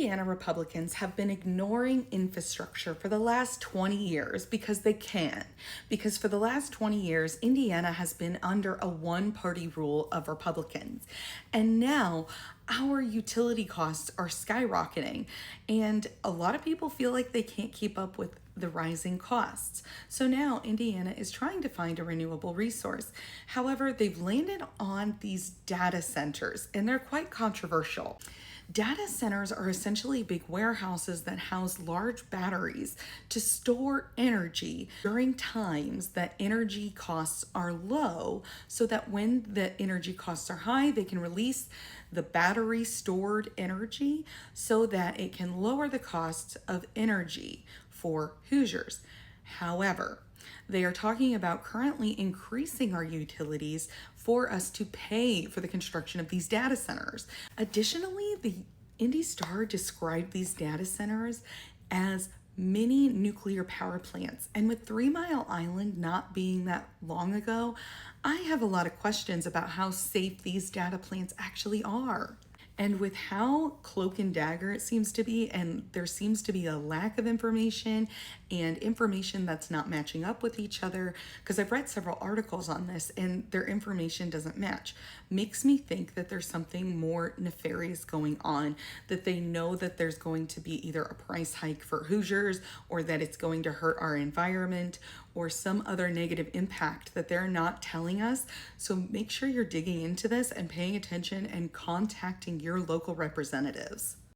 Indiana Republicans have been ignoring infrastructure for the last 20 years because they can. Because for the last 20 years, Indiana has been under a one-party rule of Republicans. And now our utility costs are skyrocketing. And a lot of people feel like they can't keep up with the rising costs. So now Indiana is trying to find a renewable resource. However, they've landed on these data centers, and they're quite controversial. Data centers are essentially big warehouses that house large batteries to store energy during times that energy costs are low, so that when the energy costs are high, they can release the battery stored energy so that it can lower the cost of energy for Hoosiers. However, they are talking about currently increasing our utilities for us to pay for the construction of these data centers. Additionally, the Indy Star described these data centers as mini nuclear power plants. And with 3 Mile Island not being that long ago, I have a lot of questions about how safe these data plants actually are. And with how cloak and dagger it seems to be, and there seems to be a lack of information and information that's not matching up with each other, because I've read several articles on this and their information doesn't match, makes me think that there's something more nefarious going on, that they know that there's going to be either a price hike for Hoosiers or that it's going to hurt our environment or some other negative impact that they're not telling us. So make sure you're digging into this and paying attention and contacting your local representatives.